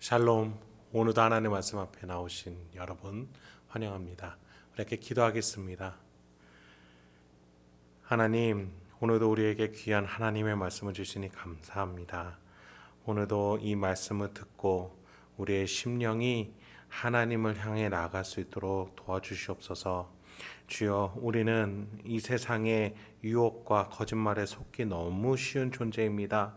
샬롬. 오늘도 하나님 말씀 앞에 나오신 여러분 환영합니다. 이렇게 기도하겠습니다. 하나님, 오늘도 우리에게 귀한 하나님의 말씀을 주시니 감사합니다. 오늘도 이 말씀을 듣고 우리의 심령이 하나님을 향해 나아갈 수 있도록 도와주시옵소서. 주여, 우리는 이 세상의 유혹과 거짓말에 속기 너무 쉬운 존재입니다.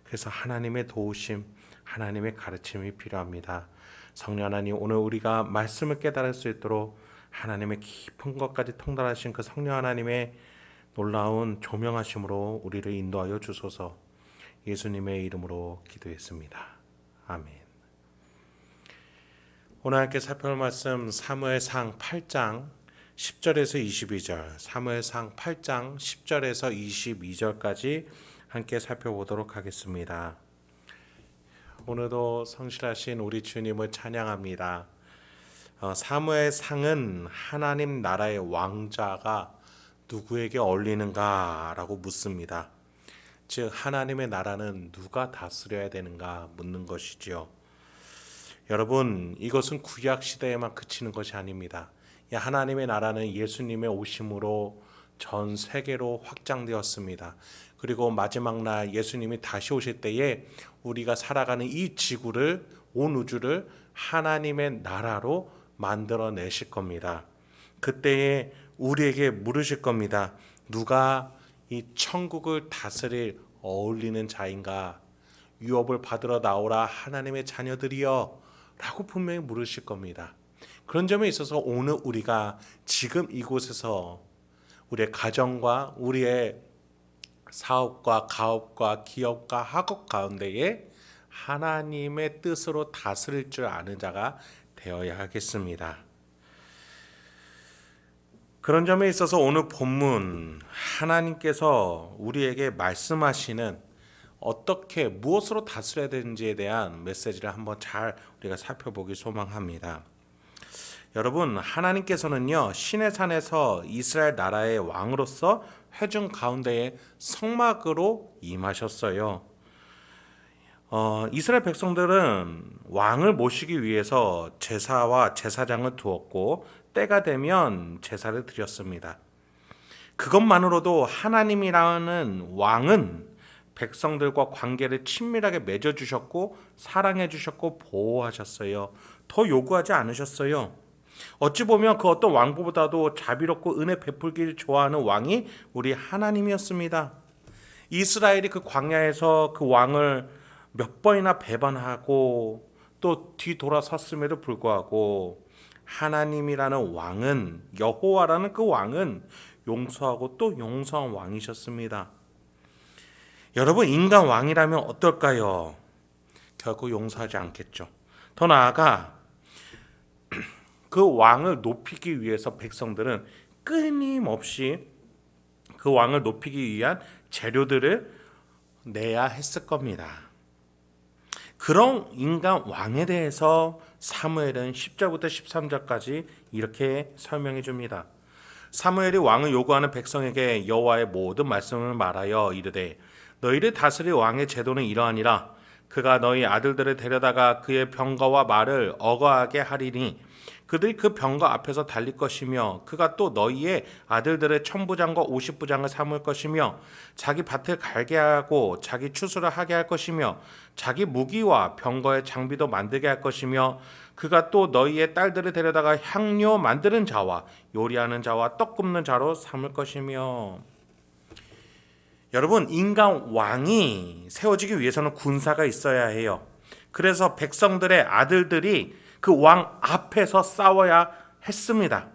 그래서 하나님의 도우심, 하나님의 가르침이 필요합니다. 성령 하나님, 오늘 우리가 말씀을 깨달을 수 있도록 하나님의 깊은 것까지 통달하신 그 성령 하나님의 놀라운 조명하심으로 우리를 인도하여 주소서. 예수님의 이름으로 기도했습니다. 아멘. 오늘 함께 살펴볼 말씀 사무엘상 8장 10절에서 22절, 사무엘상 8장 10절에서 22절까지 함께 살펴보도록 하겠습니다. 오늘도 성실하신 우리 주님을 찬양합니다. 사무엘상은 하나님 나라의 왕자가 누구에게 어울리는가라고 묻습니다. 즉, 하나님의 나라는 누가 다스려야 되는가 묻는 것이지요. 여러분, 이것은 구약 시대에만 그치는 것이 아닙니다. 하나님의 나라는 예수님의 오심으로 전 세계로 확장되었습니다. 그리고 마지막 날 예수님이 다시 오실 때에 우리가 살아가는 이 지구를, 온 우주를 하나님의 나라로 만들어내실 겁니다. 그때에 우리에게 물으실 겁니다. 누가 이 천국을 다스릴 어울리는 자인가? 유업을 받으러 나오라 하나님의 자녀들이여 라고 분명히 물으실 겁니다. 그런 점에 있어서 오늘 우리가 지금 이곳에서 우리의 가정과 우리의 사업과 가업과 기업과 학업 가운데에 하나님의 뜻으로 다스릴 줄 아는 자가 되어야 하겠습니다. 그런 점에 있어서 오늘 본문 하나님께서 우리에게 말씀하시는 어떻게 무엇으로 다스려야 되는지에 대한 메시지를 한번 잘 우리가 살펴보기 소망합니다. 여러분, 하나님께서는요, 시내산에서 이스라엘 나라의 왕으로서 회중 가운데에 성막으로 임하셨어요. 이스라엘 백성들은 왕을 모시기 위해서 제사와 제사장을 두었고 때가 되면 제사를 드렸습니다. 그것만으로도 하나님이라는 왕은 백성들과 관계를 친밀하게 맺어주셨고 사랑해주셨고 보호하셨어요. 더 요구하지 않으셨어요. 어찌 보면 그 어떤 왕보다도 자비롭고 은혜 베풀기를 좋아하는 왕이 우리 하나님이었습니다. 이스라엘이 그 광야에서 그 왕을 몇 번이나 배반하고 또 뒤돌아섰음에도 불구하고 하나님이라는 왕은, 여호와라는 그 왕은 용서하고 또 용서한 왕이셨습니다. 여러분, 인간 왕이라면 어떨까요? 결코 용서하지 않겠죠. 더 나아가 그 왕을 높이기 위해서 백성들은 끊임없이 그 왕을 높이기 위한 재료들을 내야 했을 겁니다. 그런 인간 왕에 대해서 사무엘은 10절부터 13절까지 이렇게 설명해 줍니다. 사무엘이 왕을 요구하는 백성에게 여호와의 모든 말씀을 말하여 이르되 너희를 다스릴 왕의 제도는 이러하니라. 그가 너희 아들들을 데려다가 그의 병거와 말을 어거하게 하리니 그들이 그 병거 앞에서 달릴 것이며 그가 또 너희의 아들들의 천부장과 오십부장을 삼을 것이며 자기 밭을 갈게 하고 자기 추수를 하게 할 것이며 자기 무기와 병거의 장비도 만들게 할 것이며 그가 또 너희의 딸들을 데려다가 향료 만드는 자와 요리하는 자와 떡 굽는 자로 삼을 것이며. 여러분, 인간 왕이 세워지기 위해서는 군사가 있어야 해요. 그래서 백성들의 아들들이 그 왕 앞에서 싸워야 했습니다.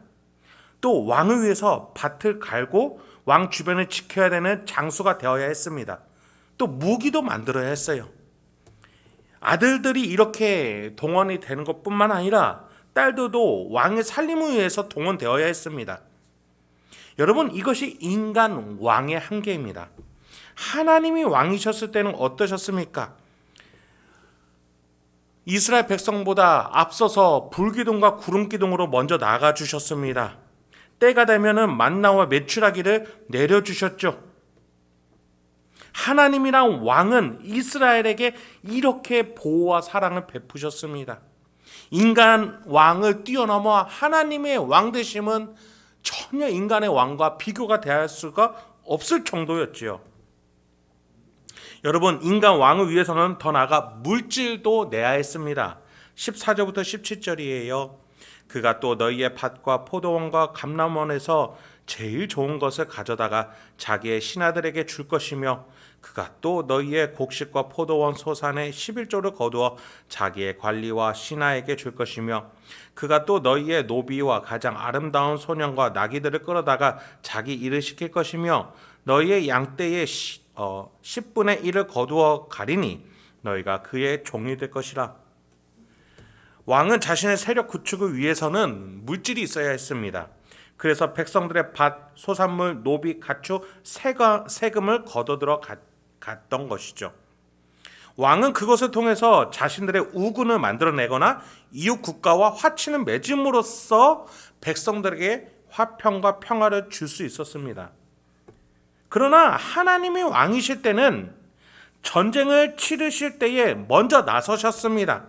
또 왕을 위해서 밭을 갈고 왕 주변을 지켜야 되는 장수가 되어야 했습니다. 또 무기도 만들어야 했어요. 아들들이 이렇게 동원이 되는 것뿐만 아니라 딸들도 왕의 살림을 위해서 동원되어야 했습니다. 여러분, 이것이 인간 왕의 한계입니다. 하나님이 왕이셨을 때는 어떠셨습니까? 이스라엘 백성보다 앞서서 불기둥과 구름기둥으로 먼저 나가주셨습니다. 때가 되면 만나와 메추라기를 내려주셨죠. 하나님이란 왕은 이스라엘에게 이렇게 보호와 사랑을 베푸셨습니다. 인간 왕을 뛰어넘어 하나님의 왕 되심은 전혀 인간의 왕과 비교가 될 수가 없을 정도였지요. 여러분, 인간 왕을 위해서는 더 나아가 물질도 내야 했습니다. 14절부터 17절이에요. 그가 또 너희의 밭과 포도원과 감람원에서 제일 좋은 것을 가져다가 자기의 신하들에게 줄 것이며, 그가 또 너희의 곡식과 포도원 소산의 11조를 거두어 자기의 관리와 신하에게 줄 것이며, 그가 또 너희의 노비와 가장 아름다운 소년과 나귀들을 끌어다가 자기 일을 시킬 것이며, 너희의 양떼의 10분의 1을 거두어 가리니 너희가 그의 종이 될 것이라. 왕은 자신의 세력 구축을 위해서는 물질이 있어야 했습니다. 그래서 백성들의 밭, 소산물, 노비, 가축, 세금을 거둬들어 갔던 것이죠. 왕은 그것을 통해서 자신들의 우군을 만들어내거나 이웃 국가와 화친을 맺음으로써 백성들에게 화평과 평화를 줄 수 있었습니다. 그러나 하나님이 왕이실 때는 전쟁을 치르실 때에 먼저 나서셨습니다.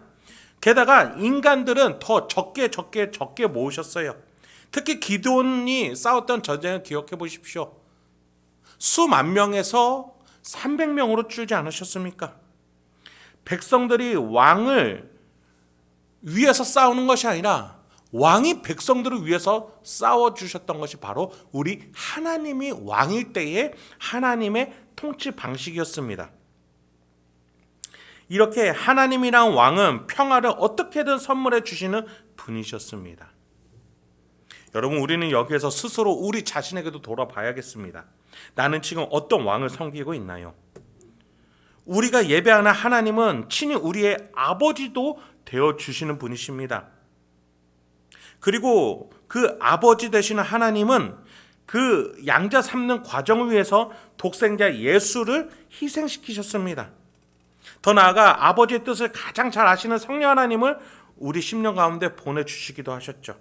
게다가 인간들은 더 적게 모으셨어요. 특히 기드온이 싸웠던 전쟁을 기억해 보십시오. 수만 명에서 300명으로 줄지 않으셨습니까? 백성들이 왕을 위해서 싸우는 것이 아니라 왕이 백성들을 위해서 싸워주셨던 것이 바로 우리 하나님이 왕일 때의 하나님의 통치 방식이었습니다. 이렇게 하나님이란 왕은 평화를 어떻게든 선물해 주시는 분이셨습니다. 여러분, 우리는 여기에서 스스로 우리 자신에게도 돌아봐야겠습니다. 나는 지금 어떤 왕을 섬기고 있나요? 우리가 예배하는 하나님은 친히 우리의 아버지도 되어주시는 분이십니다. 그리고 그 아버지 되시는 하나님은 그 양자 삼는 과정을 위해서 독생자 예수를 희생시키셨습니다. 더 나아가 아버지의 뜻을 가장 잘 아시는 성령 하나님을 우리 심령 가운데 보내주시기도 하셨죠.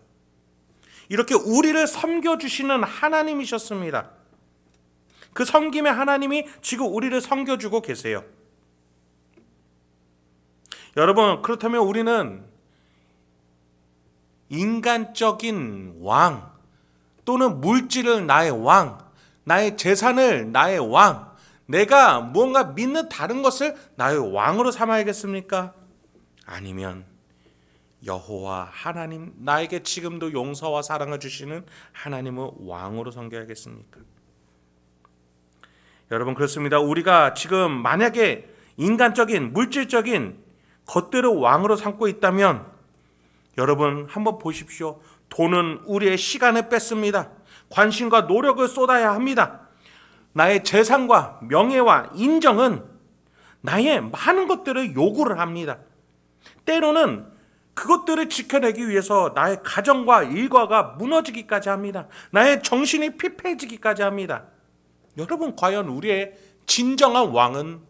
이렇게 우리를 섬겨주시는 하나님이셨습니다. 그 섬김의 하나님이 지금 우리를 섬겨주고 계세요. 여러분, 그렇다면 우리는 인간적인 왕, 또는 물질을 나의 왕, 나의 재산을 나의 왕, 내가 무언가 믿는 다른 것을 나의 왕으로 삼아야겠습니까? 아니면 여호와 하나님, 나에게 지금도 용서와 사랑을 주시는 하나님을 왕으로 섬겨야겠습니까? 여러분, 그렇습니다. 우리가 지금 만약에 인간적인 물질적인 것들을 왕으로 삼고 있다면, 여러분 한번 보십시오. 돈은 우리의 시간을 뺏습니다. 관심과 노력을 쏟아야 합니다. 나의 재산과 명예와 인정은 나의 많은 것들을 요구를 합니다. 때로는 그것들을 지켜내기 위해서 나의 가정과 일과가 무너지기까지 합니다. 나의 정신이 피폐해지기까지 합니다. 여러분, 과연 우리의 진정한 왕은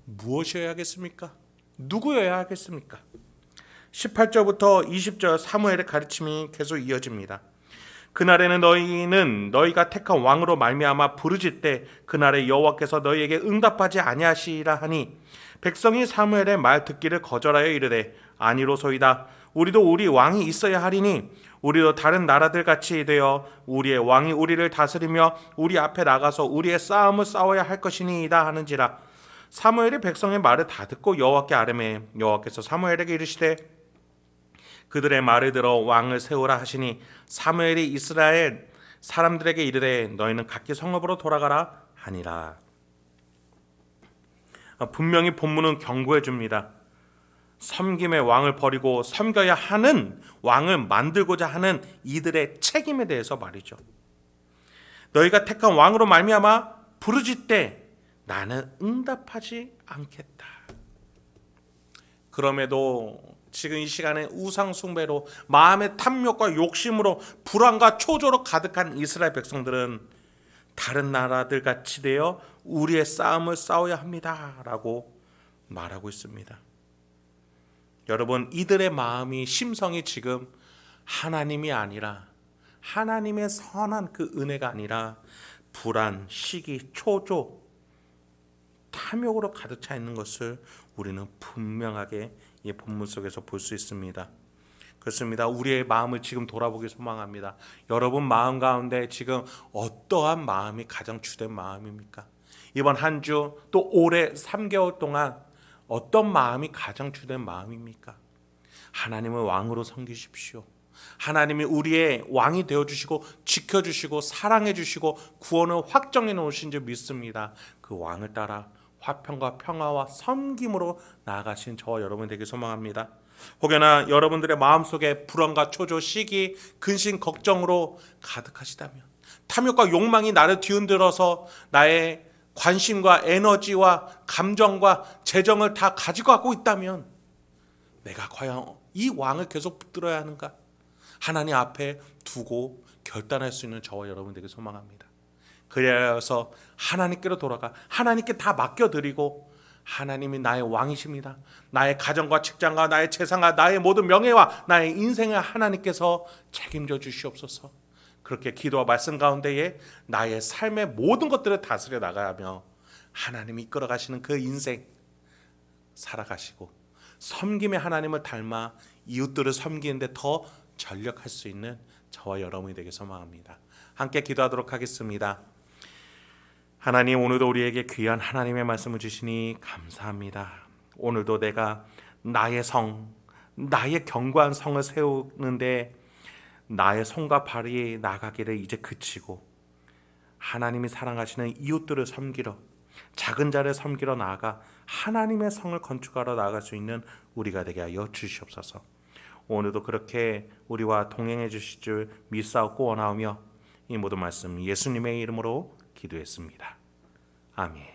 무엇이어야겠습니까? 누구여야 하겠습니까? 18절부터 20절 사무엘의 가르침이 계속 이어집니다. 그날에는 너희는 너희가 택한 왕으로 말미암아 부르짖 때 그날에 여호와께서 너희에게 응답하지 아니하시리라 하니, 백성이 사무엘의 말 듣기를 거절하여 이르되 아니로소이다. 우리도 우리 왕이 있어야 하리니 우리도 다른 나라들 같이 되어 우리의 왕이 우리를 다스리며 우리 앞에 나가서 우리의 싸움을 싸워야 할 것이니이다 하는지라. 사무엘이 백성의 말을 다 듣고 여호와께 아뢰매 여호와께서 사무엘에게 이르시되 그들의 말을 들어 왕을 세우라 하시니, 사무엘이 이스라엘 사람들에게 이르되 너희는 각기 성읍으로 돌아가라 하니라. 분명히 본문은 경고해 줍니다. 섬김의 왕을 버리고 섬겨야 하는 왕을 만들고자 하는 이들의 책임에 대해서 말이죠. 너희가 택한 왕으로 말미암아 부르짖되 나는 응답하지 않겠다. 그럼에도 지금 이 시간에 우상 숭배로 마음의 탐욕과 욕심으로 불안과 초조로 가득한 이스라엘 백성들은 다른 나라들 같이 되어 우리의 싸움을 싸워야 합니다 라고 말하고 있습니다. 여러분, 이들의 마음이 심성이 지금 하나님이 아니라, 하나님의 선한 그 은혜가 아니라 불안, 시기, 초조, 탐욕으로 가득 차 있는 것을 우리는 분명하게 이 본문 속에서 볼 수 있습니다. 그렇습니다. 우리의 마음을 지금 돌아보기 소망합니다. 여러분 마음 가운데 지금 어떠한 마음이 가장 주된 마음입니까? 이번 한 주 또 올해 3개월 동안 어떤 마음이 가장 주된 마음입니까? 하나님을 왕으로 섬기십시오. 하나님이 우리의 왕이 되어주시고 지켜주시고 사랑해주시고 구원을 확정해 놓으신 줄 믿습니다. 그 왕을 따라 화평과 평화와 섬김으로 나아가신 저와 여러분 되길 소망합니다. 혹여나 여러분들의 마음속에 불안과 초조, 시기, 근심, 걱정으로 가득하시다면, 탐욕과 욕망이 나를 뒤흔들어서 나의 관심과 에너지와 감정과 재정을 다 가지고 가고 있다면 내가 과연 이 왕을 계속 붙들어야 하는가? 하나님 앞에 두고 결단할 수 있는 저와 여러분 되길 소망합니다. 그래서 하나님께로 돌아가 하나님께 다 맡겨드리고, 하나님이 나의 왕이십니다. 나의 가정과 직장과 나의 재산과 나의 모든 명예와 나의 인생을 하나님께서 책임져 주시옵소서. 그렇게 기도와 말씀 가운데에 나의 삶의 모든 것들을 다스려 나가며 하나님이 이끌어 가시는 그 인생 살아가시고, 섬김의 하나님을 닮아 이웃들을 섬기는데 더 전력할 수 있는 저와 여러분이 되길 소망합니다. 함께 기도하도록 하겠습니다. 하나님, 오늘도 우리에게 귀한 하나님의 말씀을 주시니 감사합니다. 오늘도 내가 나의 성, 나의 견고한 성을 세우는데 나의 손과 발이 나가기를 이제 그치고 하나님이 사랑하시는 이웃들을 섬기러, 작은 자를 섬기러 나아가 하나님의 성을 건축하러 나아갈 수 있는 우리가 되게 하여 주시옵소서. 오늘도 그렇게 우리와 동행해 주실 줄 믿사옵고 원하오며 이 모든 말씀 예수님의 이름으로 기도했습니다. 아멘.